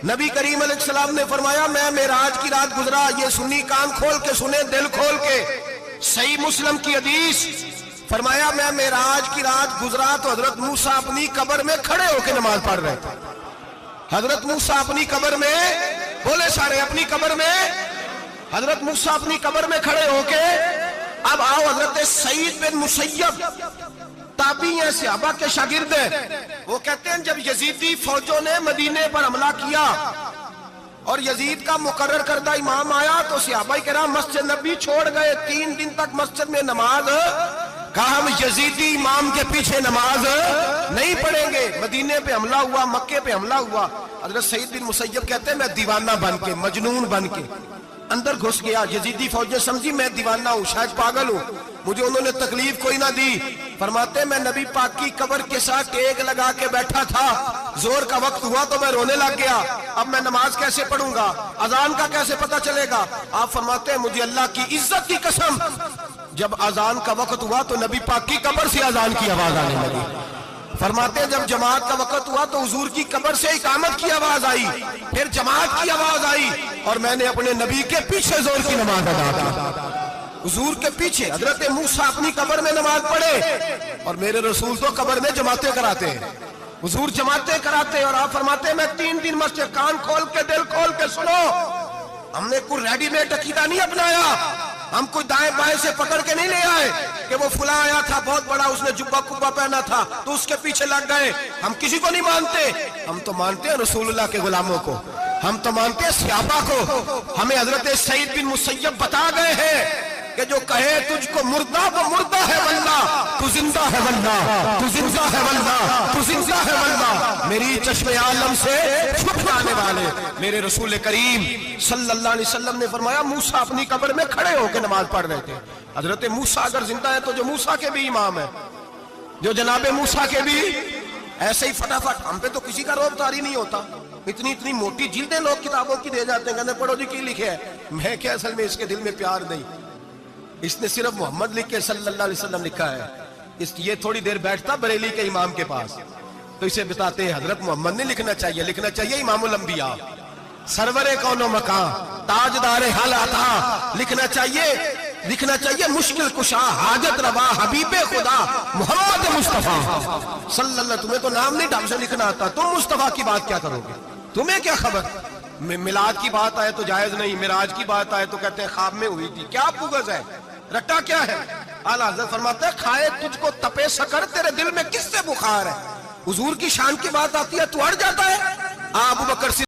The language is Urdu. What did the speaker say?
نبی کریم علیہ السلام نے فرمایا میں معراج کی رات گزرا، یہ سنی کان کھول کے سنے، دل کھول کے، صحیح مسلم کی حدیث، فرمایا میں معراج کی رات گزرا تو حضرت موسیٰ اپنی قبر میں کھڑے ہو کے نماز پڑھ رہے تھے۔ حضرت موسیٰ اپنی قبر میں، بولے سارے، اپنی قبر میں، حضرت موسیٰ اپنی قبر میں کھڑے ہو کے، اب آؤ حضرت سعید بن مسیب تابعی ہیں، صحابہ کے شاگرد ہیں، وہ کہتے ہیں جب یزیدی فوجوں نے مدینے پر حملہ کیا اور یزید کا مقرر کردہ امام آیا تو صحابہ کرام مسجد نبی چھوڑ گئے، 3 دن تک مسجد میں نماز، کہا ہم یزیدی امام کے پیچھے نماز نہیں پڑھیں گے۔ مدینے پہ حملہ ہوا، مکے پہ حملہ ہوا، حضرت سعید بن مسیب کہتے ہیں میں دیوانہ بن کے، مجنون بن کے اندر گھس گیا، یزیدی فوجیں سمجھی میں دیوانہ ہوں، شاید پاگل ہوں، مجھے انہوں نے تکلیف کوئی نہ دی۔ فرماتے میں نبی پاک کی قبر کے ساتھ ٹیک لگا کے بیٹھا تھا، زور کا وقت ہوا تو میں رونے لگ گیا، اب میں نماز کیسے پڑھوں گا، اذان کا کیسے پتہ چلے گا؟ آپ فرماتے ہیں مجھے اللہ کی عزت کی قسم، جب اذان کا وقت ہوا تو نبی پاک کی قبر سے اذان کی آواز آنے لگی۔ فرماتے ہیں جب جماعت کا وقت ہوا تو حضور کی قبر سے اقامت کی آواز آئی، پھر جماعت کی آواز آئی، اور میں نے اپنے نبی کے پیچھے زور کی نماز ادا کی، حضور کے پیچھے۔ حضرت موسیٰ اپنی قبر میں نماز پڑھے اور میرے رسول تو قبر میں جماعتیں کراتے ہیں، حضور جماعتیں کراتے ہیں، اور آپ فرماتے ہیں میں 3 دن مسجد، کان کھول کے دل کھول کے سنو، ہم نے کوئی ریڈی میڈ عقیدہ نہیں اپنایا، ہم کوئی دائیں بائیں سے پکڑ کے نہیں لے آئے کہ وہ فلاں آیا تھا بہت بڑا، اس نے جبہ کبہ پہنا تھا تو اس کے پیچھے لگ گئے۔ ہم کسی کو نہیں مانتے، ہم تو مانتے ہیں رسول اللہ کے غلاموں کو، ہم تو مانتے ہیں صحابہ کو۔ ہمیں حضرت سعید بن مسیب بتا گئے ہیں کہ جو کہے تجھ کو مردہ وہ مردہ ہے واللہ، تو زندہ ہے واللہ، تو زندہ ہے واللہ، تو زندہ ہے واللہ، میری چشم عالم سے چھپ جانے والے میرے رسول کریم صلی اللہ علیہ وسلم نے فرمایا موسیٰ اپنی قبر میں کھڑے ہو کے نماز پڑھ رہے تھے۔ حضرت موسیٰ اگر زندہ ہے تو جو موسیٰ کے بھی امام ہے، جو جناب موسیٰ کے بھی، ایسے ہی فٹافٹ ہم پہ تو کسی کا روب طاری نہیں ہوتا، اتنی موٹی جلدیں لوگ کتابوں کی دے جاتے ہیں، کہتے ہیں پڑھو جی کی لکھے ہے، میں کیا اصل میں اس کے دل میں پیار نہیں، اس نے صرف محمد لکھ کے صلی اللہ علیہ وسلم لکھا ہے، یہ تھوڑی دیر بیٹھتا بریلی کے امام کے پاس تو اسے بتاتے ہیں حضرت محمد نہیں لکھنا چاہیے، لکھنا چاہیے امام الانبیاء، سرور کون و مکان، تاجدار حال عطا، لکھنا چاہیے مشکل کشا، حاجت روا، حبیب خدا محمد مصطفیٰ صلی اللہ۔ تمہیں تو نام نہیں ڈھنگ سے لکھنا آتا، تم مصطفیٰ کی بات کیا کرو گے، تمہیں کیا خبر؟ میلاد کی بات آئے تو جائز نہیں، معراج کی بات آئے تو کہتے ہیں خواب میں ہوئی تھی، کیا پوگز ہے، رٹا کیا ہے؟ اعلیٰ حضرت فرماتے ہیں کھائے تجھ کو تپے سکر، تیرے دل میں کس سے بخار ہے؟ حضور کی شان کی بات آتی ہے تو اڑ جاتا ہے۔ ابو بکر